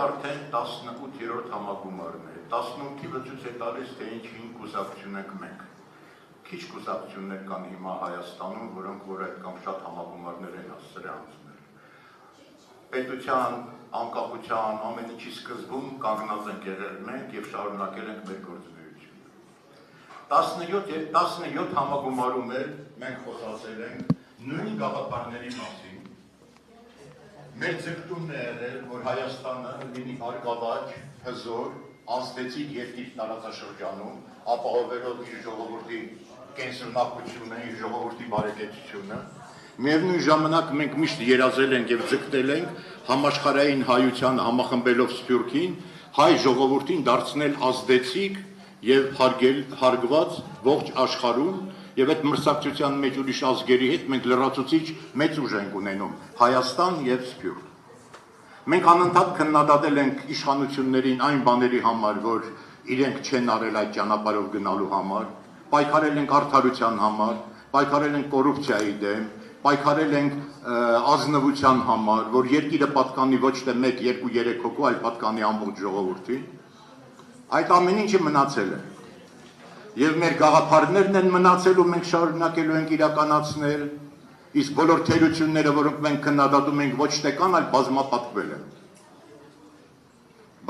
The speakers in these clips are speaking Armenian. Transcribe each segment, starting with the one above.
արդեն 18-րդ համագումարն է, 18-ի ցույց է տալիս, թե ինչ կուսակցություն ենք մենք։ Քիչ կուսակցություններ կան հիմա Հայաստանում, որոնք որ այդքան շատ համագումարներ են սրանցնել։ Պետության, անկախության, ամեն ինչի սկզբում կանգնած ենք եղել մենք եւ շարունակել ենք մեր գործունեությունը։ 17 համագումարում էլ մենք խոսացել ենք նույն գաղափարների մասին։ Մեր ձգտումն է եղել, որ Հայաստանը լինի հարգավաճ, հզոր, ազդեցիկ երկիր տարածաշրջանում, ապահովելով իր ժողովրդի կենսունակությունը, իր ժողովրդի բարեկեցությունը։ Միևնույն ժամանակ մենք միշտ երազել ենք եւ ձգտել ենք համաշխարհային հայության համախմբելով Սփյուռքին, հայ ժողովրդին դարձնել ազդեցիկ եւ հարգված ողջ աշխարհում եւ այդ մրցակցության մեջ ուրիշ ազգերի հետ մենք լրացուցիչ մեծ ուժ ենք ունենում Հայաստան եւ Սփյուռք։ Մենք անընդհատ քննադատել ենք իշխանություններին այն բաների համար, որ իրենք չեն արել այդ ճանապարհով գնալու համար, պայքարել ենք արդարության համար, պայքարել ենք կոռուպցիայի դեմ, պայքարել ենք ազնվության համար, որ երկիրը պատկանի ոչ թե 1, 2, 3 հոգու, այլ պատկանի ամբողջ ժողովրդին։ Այդ ամեն ինչը մնացել է։ Եվ մեր գաղափարներն են մնացել ու մենք շարունակելու ենք իրականացնել, իսկ բոլոր թերությունները, որոնք մենք քննադատում ենք, ոչ թե կան, այլ բազմապատկվել են։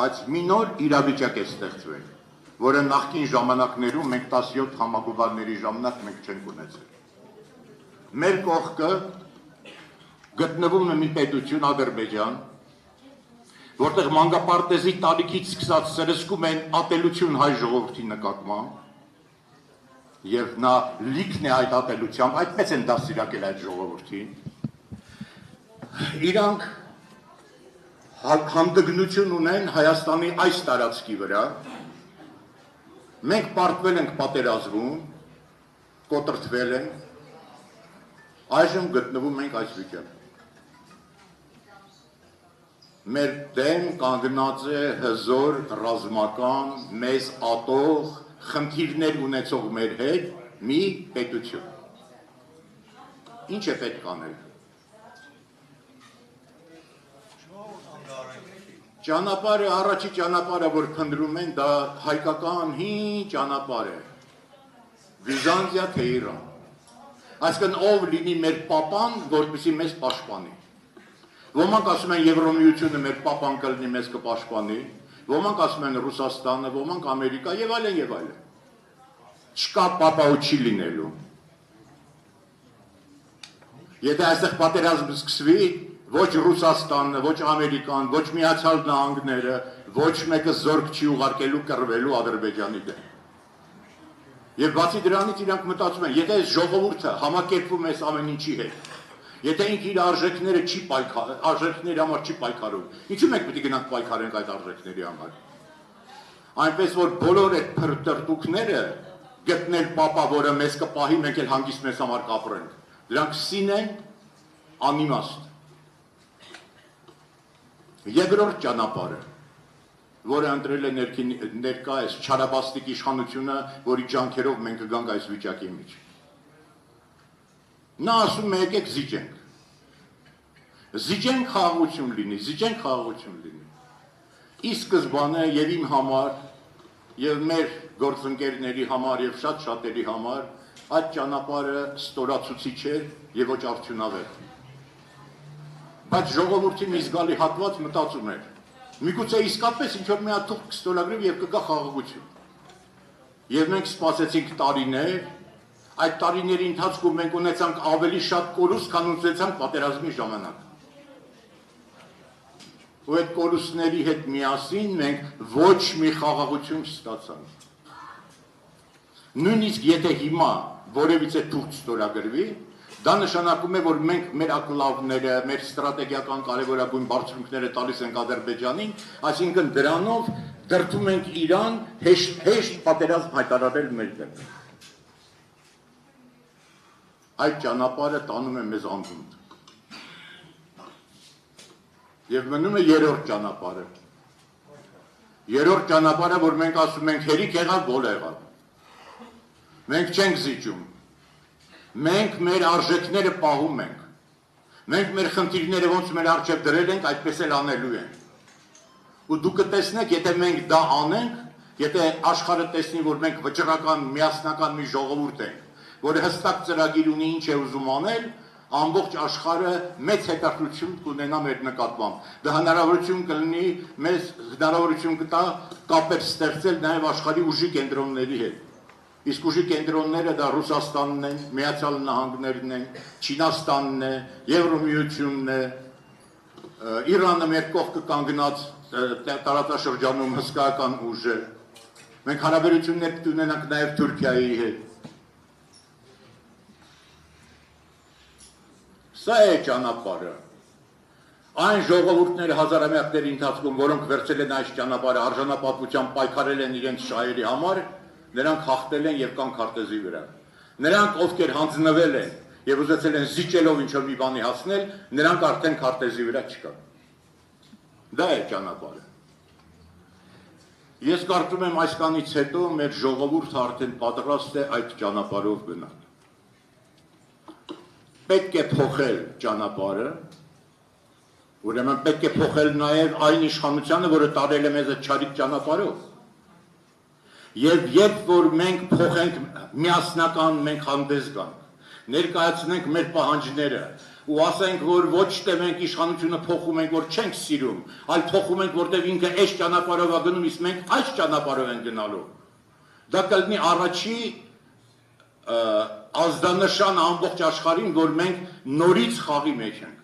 Բայց մի նոր իրավիճակ է ստեղծվել, որը նախկին ժամանակներում մենք 17 համագումարների ժամանակ մենք չենք ունեցել։ Մեր կողքը գտնվում է մի պետություն Ադրբեջան, որտեղ մանկապարտեզի տարիքից սկսած սրսկում են ատելություն հայ ժողովրդի նկատմամբ, եւ նա լիքն է այդ ատելությամբ, այդպես են դաստիարակել այդ ժողովրդին։ Իրանք հանդգնություն ունեն Հայաստանի այս տարածքի վրա։ Մենք պարտվել ենք պատերազմում, կոտրտվել ենք, այժմ գտնվում ենք այս վիճակում։ Մեր դեմ կանգնած է հզոր, ռազմական, մեզ ատող, խնդիրներ ունեցող մեր հետ մի պետություն։ Ինչ է պետք անել։ Ճանապարհը, առաջի ճանապարհը, որ փնտրում են, դա հայկական հին ճանապարհ է։ Վիզանտիա թե Իրան։ Այսինքն ով լինի մեր պապան, որպեսզի մեզ պաշտպանի։ Ոմանք ասում են Եվրամիությունը մեր պապան կլինի, մեզ կպաշտպանի, ոմանք ասում են Ռուսաստանը, ոմանք Ամերիկա եւ այլն եւ այլն։ Չկա պապա ու չի լինելու։ Եթե այստեղ պատերազմ սկսվի, ոչ Ռուսաստանը, ոչ Ամերիկան, ոչ Միացյալ Նահանգները, ոչ մեկը զորք չի ուղարկելու կռվելու Ադրբեջանի դեմ։ Եվ բացի դրանից իրանք մտածում են, եթե այս ժողովուրդը համակերպվում է ամեն ինչի հետ, եթե ինքը իր արժեքների համար չի պայքարում, ինչու մենք պետք է գնանք պայքարենք այդ արժեքների համար։ Այնպես որ բոլոր այդ փրտրտուքները գտնել պապա, որը մեզ կպահի, մենք էլ հանգիստ մեզ համար կապրենք, դրանք սին են անիմաստ։ Երկրորդ ճանապարհը, որը ընտրել է ներկա այս չարաբաստիկ իշխանությունը, որի ջանքերով մենք կգանք այս վիճակի մեջ։ Նա ասում է եկեք զիջենք։ Զիջենք խաղաղություն լինի։ Ի սկզբանե եւ իմ համար եւ մեր գործընկերների համար եւ շատ-շատերի համար այդ ճանապարհը ստորացուցիչ էր եւ ոչ արդյունավետ։ Բայց ժողովրդի մի զգալի հատված մտածում էր. միգուցե իսկապես ինչ որ մի հատ թուղթ կստորագրվի եւ կգա խաղաղություն։ Եվ մենք սպասեցինք տարիներ, այդ տարիների ընթացքում մենք ունեցանք ավելի շատ կորուստ, քան ունեցանք պատերազմի ժամանակ։ Ու այդ կորուստների հետ միասին մենք ոչ մի խաղաղություն չստացանք։ Նույնիսկ եթե հիմա որևիցե թուղթ ստորագրվի, դա նշանակում է, որ մենք մեր ակլավները, մեր ստրատեգիական կարևորագույն բարձունքները տալիս ենք Ադրբեջանին, այսինքն դրանով դրդում ենք իրան հեշտ պատերազմ հայտարարել մեր դեմ։ Այդ ճանապարհը տանում է մեզ անդունդ։ Եվ մնում է երրորդ ճանապարհը։ Երրորդ ճանապարհը, որ մենք ասում ենք հերիք եղավ, ո՞լ եղավ։ Մենք չենք զիջում։ Մենք մեր արժեքները պահում ենք։ Մենք մեր խնդիրները ոնց մեր առջև դրել ենք, այդպես էլ անելու ենք։ ու դուք կտեսնեք, եթե մենք դա անենք, եթե աշխարհը տեսնի, որ մենք վճռական, միասնական մի ժողովուրդ ենք, որը հստակ ծրագիր ունի ինչ է ուզում անել, ամբողջ աշխարհը մեծ հետաքրքրություն կունենա մեր նկատմամբ։ Դա հնարավորություն կլինի մեզ հնարավորություն կտա կապեր ստեղծել նաև աշխարհի ուժի կենտրոնների հետ։ Իսկ ուժի կենտրոնները դա Ռուսաստանն են, Միացյալ Նահանգներն են, Չինաստանն է, Եվրոմիությունն է, Իրանը մեր կողքը կանգնած տարածաշրջանում հսկայական ուժ է։ Մենք հարաբերություններ ունենանք նաև Թուրքիայի հետ։ Սա է ճանապարհը։ Այն ժողովուրդները հազարամյակների ընթացքում, որոնք վերցել են այս ճանապարհը, արժանապատվությամբ պայքարել են իրենց շահերի համար, նրանք հաղթել են եւ կան քարտեզի վրա։ Նրանք, ովքեր հանձնվել են եւ ուզեցել են զիջելով ինչ-որ մի բանի հասնել, նրանք արդեն քարտեզի վրա չկան։ Դա է ճանապարհը։ Ես կարծում եմ այսքանից հետո մեր ժողովուրդը արդեն պատրաստ է այդ ճանապարհով գնալ։ Պետք է փոխել ճանապարհը, ուրեմն պետք է փոխել նաև այն իշխանությունը, որը տարել է մեզ այդ չարիք ճանապարհով։ Եվ երբ որ մենք փոխենք միասնական, մենք հանդես գանք, ներկայացնենք մեր պահանջները ու ասենք, որ ոչ թե մենք իշխանությունը փոխում ենք, որ չենք սիրում, այլ փոխում ենք, որտեղ ինքը այս ճանապարհով է գնում, իսկ մենք այս ճանապարհով ենք գնալու։ Դա կլինի առաջի ազդանշան ամբողջ աշխարհին, որ մենք նորից խաղի մեջ ենք։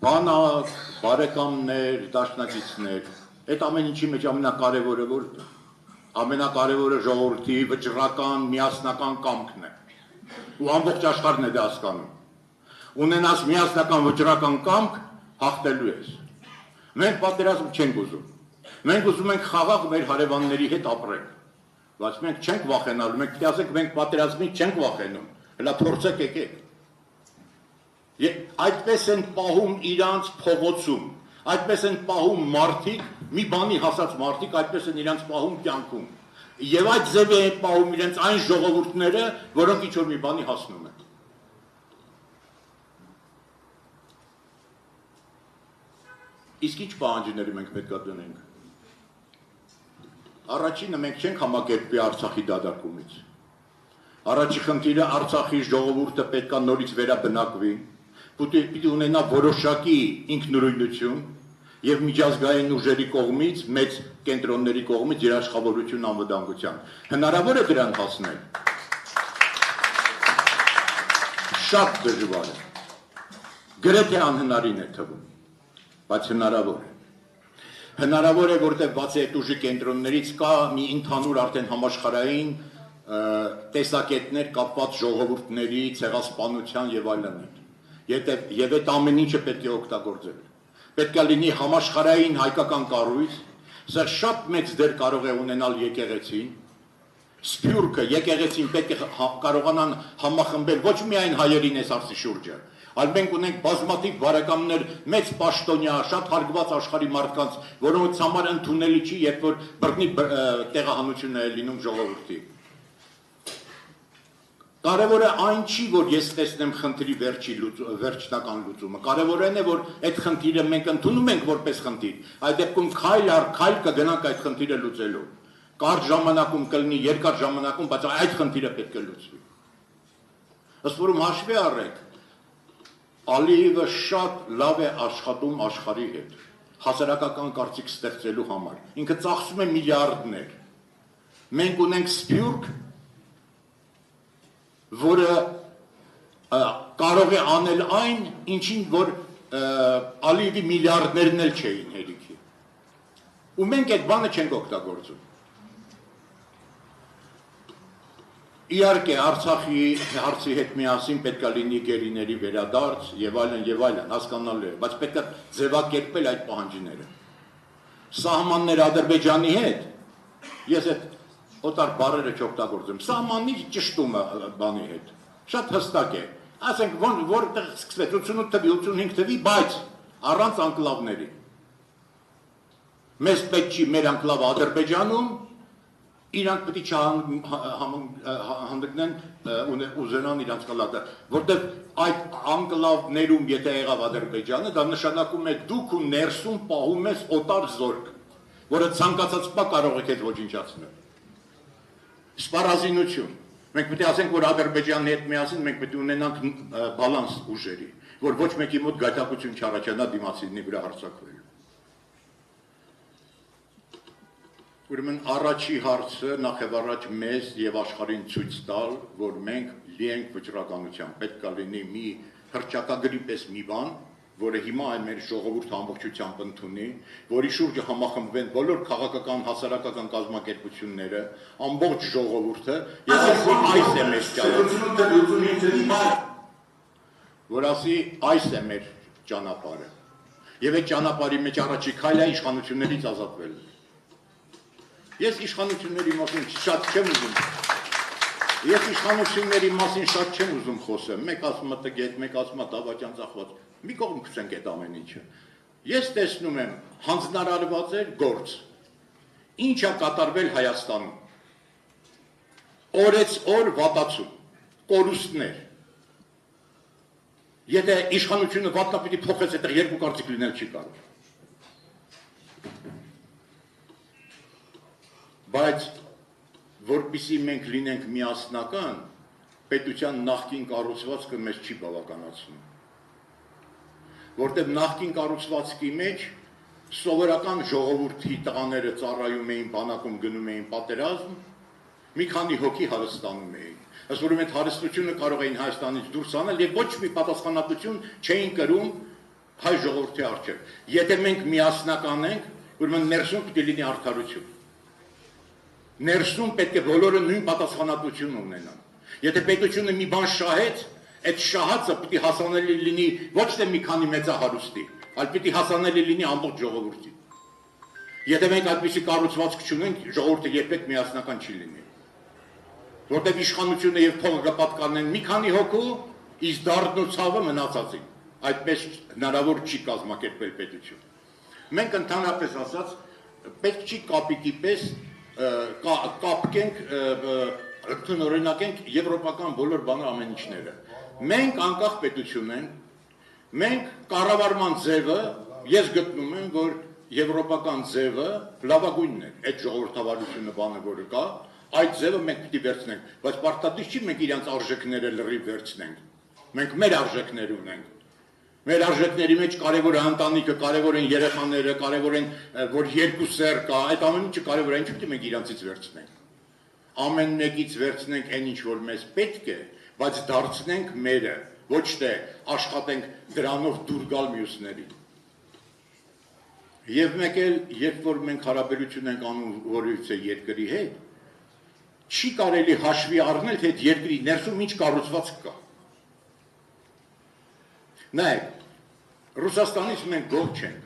Բանակ, բարեկամներ, դաշնակիցներ, այդ ամեն ինչի մեջ ամենակարևորը որն է։ Ամենակարևորը ժողովրդի վճռական, միասնական կամքն է։ Ու ամբողջ աշխարհն է դա հասկանում։ Ունենաս միասնական վճռական կամք, հաղթելու ես։ Մենք պատերազմ չենք ուզում։ Մենք ուզում ենք խաղաղ մեր հարևանների հետ ապրել, բայց մենք չենք վախենալու, մենք պետք է ասենք մենք պատերազմից չենք վախենում, հələ փորձեք եկեք։ Այդպես են պահում իրանց փողոցում, այդպես են պահում մարդիկ, մի բանի հասած մարդիկ, այդպես են իրանց պահում կյանքում։ Եվ այդ ձևի են պահում իրենց այն ժողովուրդները, որոնք ինչ-որ մի բանի հասնում են։ Իսկ ինչ պահանջները մենք պետք է դնենք։ Առաջինը մենք չենք համակերպվի Արցախի դատարկումից։ Առաջի խնդիրը Արցախի ժողովուրդը պետք է նորից վերաբնակվի, պիտի ունենա որոշակի ինքնուրույնություն եւ միջազգային ուժերի կողմից, մեծ կենտրոնների կողմից երաշխավորություն անվտանգության։ Հնարավոր է դրան հասնել։ Շատ դժվար է։ Գրեթե անհնարին է թվում, բայց հնարավոր է։ Հնարավոր է, որտեղ բացի այդ ուժի կենտրոններից կա մի ընդհանուր արդեն համաշխարհային տեսակետներ կապված ժողովուրդների ցեղասպանության եւ այլն։ Եվ այդ ամեն ինչը պետք է օգտագործել։ Պետք է լինի համաշխարհային հայկական կառույց, սա շատ մեծ դեր կարող է ունենալ եկեղեցին, սփյուռքը, եկեղեցին պետք է կարողանան համախմբել ոչ միայն հայերին այս հարցի շուրջը, այլ մենք ունենք բազմաթիվ բարեկամներ, մեծ պաշտոնյա, շատ հարգված աշխարհի մարդկանց, որոնց համար ընդունելի չի, երբ որ բռնի տեղահանություն է լինում ժողովրդի։ Կարևորը այն չի, որ ես տեսնեմ խնդրի վերջնական լուծումը, կարևորն է, որ այդ խնդիրը մենք ընդունում ենք որպես խնդիր, այդ դեպքում քայլ առ քայլ կգնանք այդ խնդիրը լուծելու։ Կարճ ժամանակում կլինի, երկար ժամանակում, բայց այդ խնդիրը պետք է լուծվի։ Ըստ որում հաշվի առեք, Ալիևը շատ լավ է աշխատում աշխարհի հետ, հասարակական կարծիք ստեղծելու համար։ Ինքը ծախսում է միլիարդներ։ Մենք ունենք սփյուռք, որը կարող է անել այն, ինչին որ Ալիևի միլիարդներն էլ չէին հերիքի։ Ու մենք այդ բանը չենք օգտագործում։ Իհարկե Արցախի հարցի հետ միասին պետք է լինի գերիների վերադարձ եւ այլն, հասկանալու է, բայց պետք է ձևակերպել այդ պահանջները։ Սահմաններ Ադրբեջանի հետ, ես այդ օտար բառերը չօգտագործեմ, սահմանի ճշտումը բանի հետ, շատ հստակ է, ասենք որտեղ սկսվեց 88 թվի, 85 թվի, բայց առանց անկլավների։ Մեզ պետք չի մեր անկլավը Ադրբեջանում իրանք պետք է հանդգնեն ուզենան իրանք կլատը, որտեղ այդ անկլավներում եթե եղավ Ադրբեջանը, դա նշանակում է դուք ու ներսում պահում ես օտար զորք, որը ցանկացած բա կարող եք այդ ոչնչացնել։ Սպառազինություն։ Մենք պետք է ասենք, որ Ադրբեջանի հետ միասին մենք պետք է ունենանք բալանս ուժերի, որ ոչ մեկի մոտ գայթակղություն չառաջանա դիմացինի վրա հարձակվելու։ Ուրեմն առաջի հարցը նախ եւ առաջ մեզ եւ աշխարհին ցույց տալ, որ մենք լի ենք վճռականությամբ, պետք է լինի մի հռչակագրի պես մի բան, որը հիմա այն մեր ժողովուրդը ամբողջությամբ ընդունի, որի շուրջը համախմբվեն բոլոր քաղաքական, հասարակական կազմակերպությունները, ամբողջ ժողովուրդը, եւ այս է մեր ճանապարհը, որ ասի այս է մեր ճանապարհը, եւ այդ ճանապարհի մեջ առաջի քայլը իշխանություններից ազատվելն է։ Ես իշխանությունների մասին շատ չեմ ուզում։ Ես իշխանությունների մասին շատ չեմ ուզում խոսեմ։ Մեկ ասում է տգետ, մեկ ասում է դավաճան ծախված։ Մի կողմ քցենք այդ ամեն ինչը։ Ես տեսնում եմ հանձնարարված էր գործ։ Ինչ է կատարվել Հայաստանում։ Օրեց օր վատացում, կորուստներ։ Եթե իշխանությունը վատնա պիտի փոխեց, այդտեղ երկու կարծիք լինել չի կարող։ Բայց որպեսզի մենք լինենք միասնական, պետության նախկին կառուցվածքը մեզ չի բավականացնում։ Որտեղ նախկին կառուցվածքի մեջ սովորական ժողովրդի տղաները ծառայում էին բանակում, գնում էին պատերազմ, մի քանի հոգի հարստանում էին։ Ըստ որում այդ հարստությունը կարող էին Հայաստանից դուրս անել եւ ոչ մի պատասխանատվություն չէին կրում հայ ժողովրդի առջև։ Եթե մենք միասնական ենք, ուրեմն ներսում պիտի լինի արդարություն։ Ներսում պետք է բոլորը նույն պատասխանատվություն ունենան։ Եթե պետությունը մի բան շահեց, այդ շահածը պիտի հասանելի լինի ոչ թե մի քանի մեծահարուստի, այլ պիտի հասանելի լինի ամբողջ ժողովրդին։ Եթե մենք այդպիսի կառուցվածք չունենք, ժողովուրդը երբեք միասնական չի լինի։ Որտեղ իշխանությունը եւ փողը կպատկանեն մի քանի հոգու, իսկ դարդն ու ցավը մնացածին։ Այդպես հնարավոր չի կազմակերպել պետություն։ Մենք ընդհանրապես ասած պետք չի կապիկի պես կապկենք, օրինակենք եվրոպական բոլոր բանը ամեն ինչները։ Մենք անկախ պետություն ենք, մենք կառավարման ձևը, ես գտնում եմ, որ եվրոպական ձևը լավագույնն է, այդ ժողովրդավարությունը բանը, որը կա, այդ ձևը մենք պիտի վերցնենք, բայց պարտադիր չի մենք իրանց արժեքները լրիվ վերցնենք, մենք մեր արժեքներ ունենք, մեր արժեքների մեջ կարևոր է ընտանիքը, կարևոր են երեխաները, կարևոր են, որ երկու սեռ կա, այդ ամեն ինչը կարևոր է, ինչ պիտի մենք իրանցից վերցնենք, ամեն մեկից վերցնենք այն ինչ, որ մեզ պետք է, բայց դարձնենք մերը, ոչ թե աշխատենք դրանով դուր գալ մյուսներին։ Եվ մեկ էլ, երբ որ մենք հարաբերություն ենք անում որևիցե երկրի հետ, չի կարելի հաշվի առնել, թե այդ երկրի ներսում ինչ կառուցվածք կա։ Նայեք, Ռուսաստանից մենք գոհ չենք,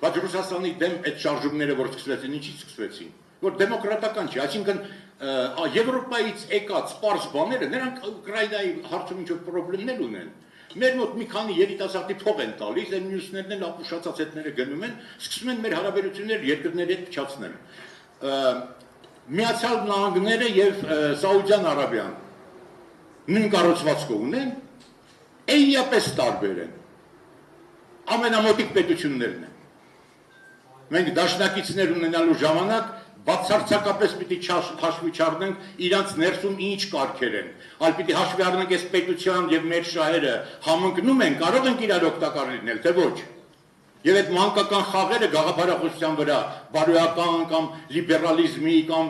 բայց Ռուսաստանի դեմ այդ շարժումները, որ սկսվեցին, ինչից սկսվեցին, որ դեմոկրատական չի, այսինքն Եվրոպայից եկած պարզ բաները, նրանք Ուկրաինայի հարցում ինչ-որ պրոբլեմներ ունեն, մեր մոտ մի քանի երիտասարդի փող են տալիս, այն մյուսներն էլ ապուշացած հետները գնում են, սկսում են մեր հարաբերությունները երկրների հետ փչացնել։ Միացյալ Նահանգները եւ Սաուդյան Արաբիան նույն կառուցվածքը ունեն, էյապես տարբեր են։ Ամենամոտիկ պետություններն են։ Մենք դաշնակիցներ ունենալու ժամանակ բացարձակապես պիտի հաշվի չառնենք իրանց ներսում ինչ կարգեր են, այլ պիտի հաշվի առնենք այս պետության եւ մեր շահերը համընկնում են, կարող ենք իրար օգտակար լինել, թե ոչ։ Եվ այդ մանկական խաղերը գաղափարախոսության վրա, բարոյական կամ լիբերալիզմի կամ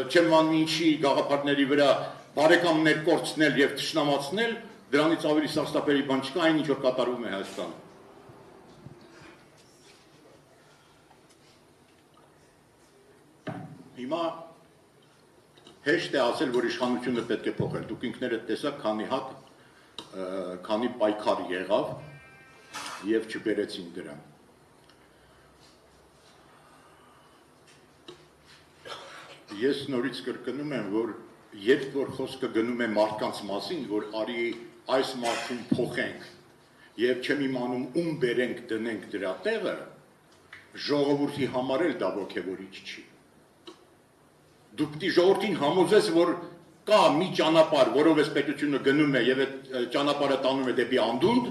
չեմ անում ինչի գաղափարների վրա բարեկամներ կորցնել եւ թշնամացնել, դրանից ավելի սարսափելի բան չկա, այն ինչ որ կատարվում է Հայաստանում։ Հիմա հեշտ է ասել, որ իշխանությունը պետք է փոխել։ Դուք ինքներդ տեսաք, քանի հատ, քանի պայքար եղավ եւ չբերեցին դրան։ Ես նորից կրկնում եմ, որ երբ որ խոսքը գնում է մարդկանց մասին, որ արի այս մարդուն փոխենք եւ չեմ իմանում ում բերենք դնենք դրա տեղը, ժողովրդի համար էլ դա ոգևորիչ չի։ դու պիտի ժողովրդին համոզես, որ կա մի ճանապարհ, որով այս պետությունը գնում է եւ այդ ճանապարհը տանում է դեպի անդունդ,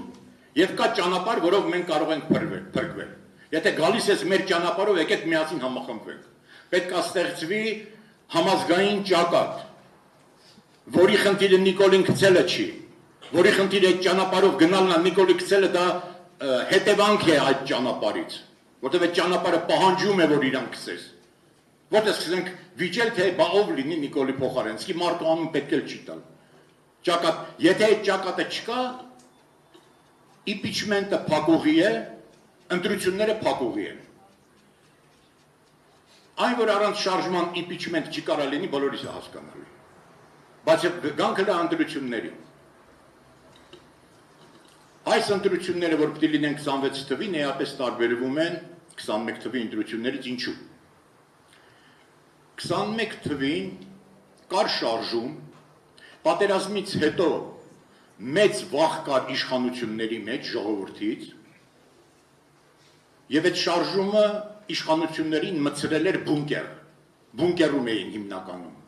եւ կա ճանապարհ, որով մենք կարող ենք փրկվել։ Եթե գալիս ես մեր ճանապարհով, եկեք միասին համախմբվենք։ Պետք է ստեղծվի համազգային ճակատ, որի խնդիրը Նիկոլին գցելը չի, որի խնդիրը այդ ճանապարհով գնալն է, Նիկոլի գցելը դա հետևանք է այդ ճանապարհից, որտեղ այդ ճանապարհը պահանջում է, որ իրան գցես։ Որտեղ սկսենք վիճել, թե բա ով լինի Նիկոլի փոխարեն, իսկի մարդու անուն պետք էլ չի տալ։ Ճակատ, եթե այդ ճակատը չկա, impeachment-ը փակուղի է, ընտրությունները փակուղի են։ Այն, որ առանց շարժման impeachment չի կարա լինի, բոլորիս է հասկանալի։ Բայց գանքը դա ընտրությունների։ Այս ընտրությունները, որ պիտի լինեն 26 թվին, էապես տարբերվում են 21 թվի ընտրություններից ինչու։ 21 թվին կար շարժում, պատերազմից հետո մեծ վախ կար իշխանությունների մեջ, ժողովրդից, եւ այդ շարժումը իշխանություններին մցրել էր բունկերում էին հիմնականում։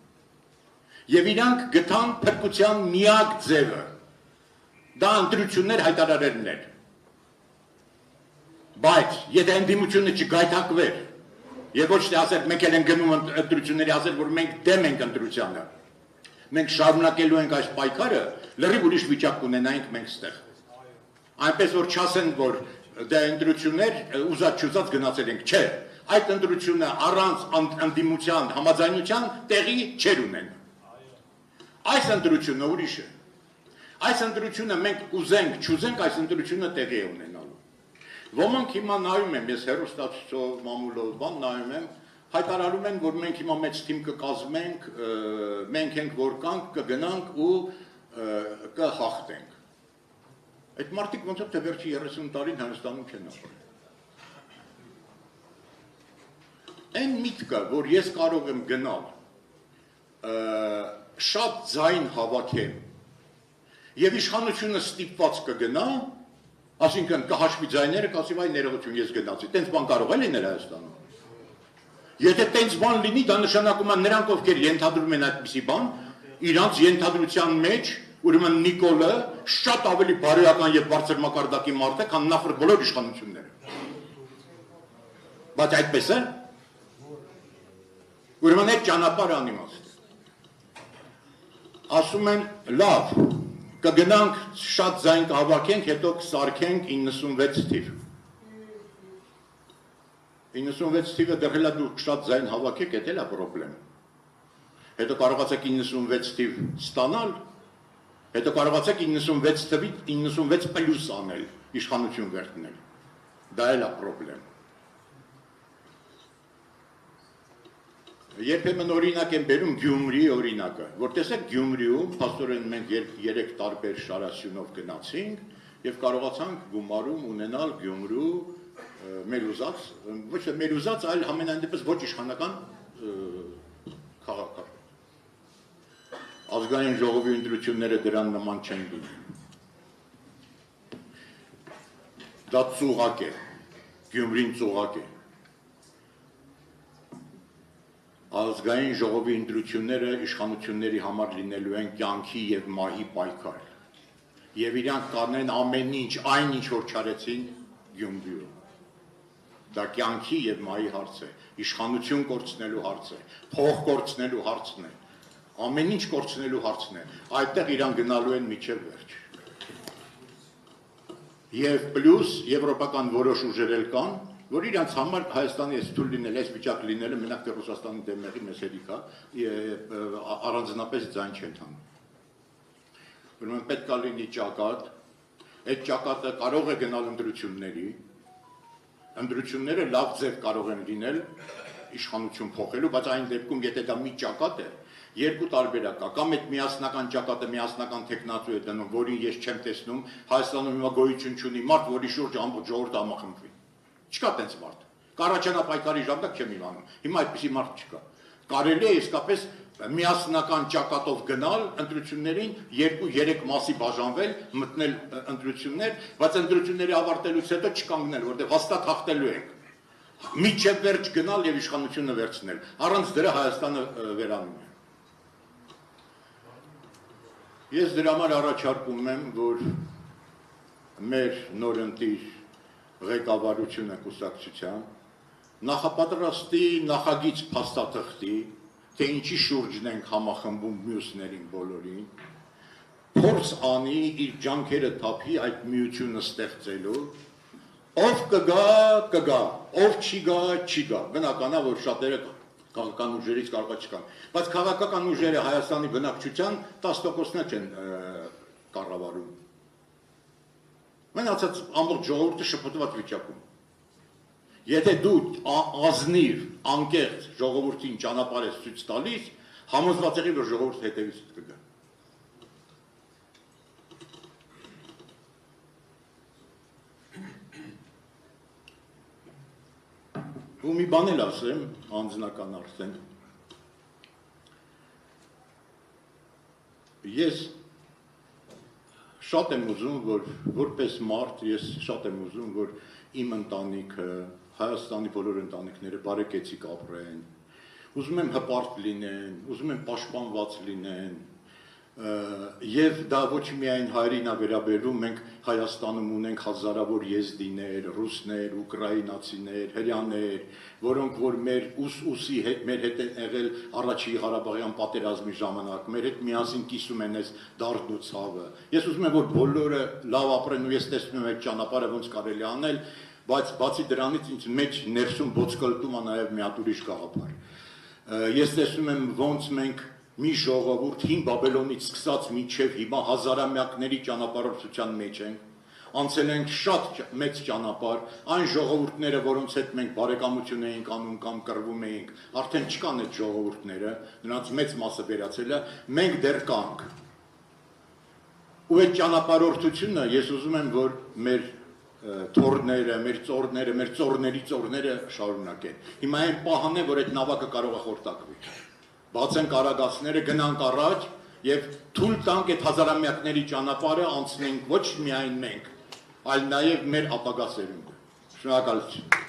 Եվ իրանք գտան փրկության միակ ձևը, դա ընտրություններ հայտարարելն էր։ Բայց եթե ընդդիմությունը չգայթակվեր, եւ ոչ թե ասել մենք էլ ենք գնում ընտրությունների, ասել որ մենք դեմ ենք ընտրությանը, մենք շարունակելու ենք այս պայքարը, լրիվ ուրիշ վիճակ կունենայինք մենք ստեղ։ Այնպես որ չասեն, որ դա ընտրություններ ուզած-չուզած գնացել ենք, չէ, այդ ընտրությունը առանց ընդդիմության համաձայնության տեղի չեր ունեն։ Այս ընտրությունը ուրիշ է։ Այս ընտրությունը մենք ուզենք, չուզենք, այս ընտրությունը տեղի է ունենալու։ Ոմանք հիմա նայում եմ, ես հեռուստացույցով, մամուլով բան նայում եմ, հայտարարում են, որ մենք հիմա մեծ թիմ կկազմենք, մենք ենք որ կանք, կգնանք ու կհաղթենք։ Այդ մարդիկ ոնց որ թե վերջի 30 տարին Հայաստանում չեն ապրել։ Այն միտքը, որ ես կարող եմ գնալ, շատ ձայն հավաքեմ, եւ իշխանությունը ստիպված կգնա, այսինքն կհաշվի ձայները, կասի վայ ներողություն ես գնացի, տենց բան կարող է լինել Հայաստանում։ Եթե տենց բան լինի, դա նշանակում է նրանք, ովքեր ենթադրում են այդպիսի բան, իրանց ենթադրության մեջ, ուրեմն Նիկոլը շատ ավելի բարոյական եւ բարձր մակարդակի մարդ է, քան նախորդ բոլոր իշխանությունները։ Բայց այդպես է։ Ուրեմն այդ ճանապարհը անիմաստ է։ Ասում են, լավ, կգնանք շատ ձայն կհավաքենք, հետո կսարքենք 96 թիվ։ 96 թիվը դեռ դուք շատ ձայն հավաքեք, դա էլ է պրոբլեմ։ Հետո կարողացեք 96 թիվ ստանալ, հետո կարողացեք 96 թվի 96 պլյուս անել, իշխանություն վերցնել։ Դա էլ է պրոբլեմ։ Երբեմն օրինակ եմ բերում Գյումրիի օրինակը, որ տեսեք Գյումրիում, փաստորեն մենք 3 տարբեր շարասյունով գնացինք եւ կարողացանք գումարում ունենալ Գյումրու մեր ուզած, ոչ թե մեր ուզած, այլ համենայն դեպս ոչ իշխանական քաղաք։ Ազգային ժողովի ընտրությունները դրան նման չեն լինում։ Դա ծուղակ է, Գյումրին ծուղակ է։ Ազգային ժողովի ընտրությունները իշխանությունների համար լինելու են կյանքի եւ մահի պայքար։ Եվ իրանք կանեն ամեն ինչ, այն ինչ որ չարեցին Գյումրիում։ Դա կյանքի եւ մահի հարց է, իշխանություն կորցնելու հարց է, փող կորցնելու հարցն է, ամեն ինչ կորցնելու հարցն է։ Այդտեղ իրան գնալու են միջև վերջ։ Եվ պլյուս եվրոպական որոշ ուժեր էլ կան, որ իրանց համար Հայաստանի այս թույլ լինել, այս վիճակ լինելը մենակ թե Ռուսաստանի դեմ եղի մեզ հետիքա, առանձնապես ձայն չեն թանում։ Ուրեմն պետք է լինի ճակատ, այդ ճակատը կարող է գնալ ընտրությունների, ընտրությունները լավ ձև կարող են լինել իշխանություն փոխելու, բայց այն դեպքում, եթե դա մի ճակատ է, երկու տարբերակ կա, կամ այդ միասնական ճակատը միասնական տեխնացու է դնում, որին ես չեմ տեսնում, Հայաստանում հիմա գոյություն չունի մարդ, որի շուրջ ամբողջ ժողովուրդը համախմբվի։ Չկա տենց մարդ։ Կառաջանա պայքարի ժամանակ չեմ իմանում։ Հիմա այդպիսի մարդ չկա։ Կարելի է իսկապես միասնական ճակատով գնալ ընտրություններին, 2-3 մասի բաժանվել, մտնել ընտրություններ, բայց ընտրությունների ավարտելուց հետո չկանգնել, որտեղ հաստատ հաղթելու ենք։ Միջև վերջ գնալ եւ իշխանությունը վերցնել։ Առանց դրա Հայաստանը վերանում է։ Ես դրա համար առաջարկում եմ, որ մեր նորընտիր ղեկավարությունը կուսակցության նախապատրաստի նախագիծ փաստաթղթի, թե ինչի շուրջն ենք համախմբում մյուսներին բոլորին, փորձ անի իր ջանքերը թափի այդ միությունը ստեղծելու, ով կգա, ով չի գա, բնական է, որ շատերը քաղաքական ուժերից կարող չկան, բայց քաղաքական ուժերը Հայաստանի բնակչության 10%-ն չեն կառավարում։ Մնացած ամբողջ ժողովուրդը շփոթված վիճակում։ Եթե դու ազնիվ, անկեղծ ժողովրդին ճանապարհ ես ցույց տալիս, համոզված եղի, որ ժողովուրդը հետևից կգա։ Ու մի բան էլ ասեմ, անձնական արդեն։ Ես շատ եմ ուզում, որ որպես մարդ, ես շատ եմ ուզում, որ իմ ընտանիքը, Հայաստանի բոլոր ընտանիքները բարեկեցիկ ապրեն, ուզում եմ հպարտ լինեն, ուզում եմ պաշտպանված լինեն, եւ դա ոչ միայն հայերին է վերաբերում, մենք Հայաստանում ունենք հազարավոր եզդիներ, ռուսներ, ուկրաինացիներ, հրեաներ, որոնք որ մեր ուսի հետ մեր հետ են եղել առաջի Ղարաբաղյան պատերազմի ժամանակ, մեր հետ միասին կիսում են այս դարդն ու ցավը։ Ես ուզում եմ, որ բոլորը լավ ապրեն ու ես տեսնում եմ այդ ճանապարհը ոնց կարելի անել, բայց բացի դրանից ինձ մեջ ներսում ոցկլտում է նաև մի հատ ուրիշ գաղափար։ Ես տեսնում եմ ոնց մենք մի ժողովուրդ հին Բաբելոնից սկսած մինչև հիմա հազարամյակների ճանապարհորդության մեջ ենք, անցել ենք շատ մեծ ճանապարհ, այն ժողովուրդները, որոնց հետ մենք բարեկամություն էինք անում կամ կռվում էինք, արդեն չկան այդ ժողովուրդները, նրանց մեծ մասը վերացել է, մենք դեռ կանք։ Ու այդ ճանապարհորդությունը ես ուզում եմ, որ մեր թորները, մեր ծորների ծորները շարունակեն։ Հիմա այն պահան է, որ այդ նավակը կարող է խորտակվի։ Բացենք արագածները, գնանք առաջ եւ թույլ տանք այդ հազարամյակների ճանապարհը անցնենք ոչ միայն մենք, այլ նաեւ մեր ապագա սերունդը։ Շնորհակալություն։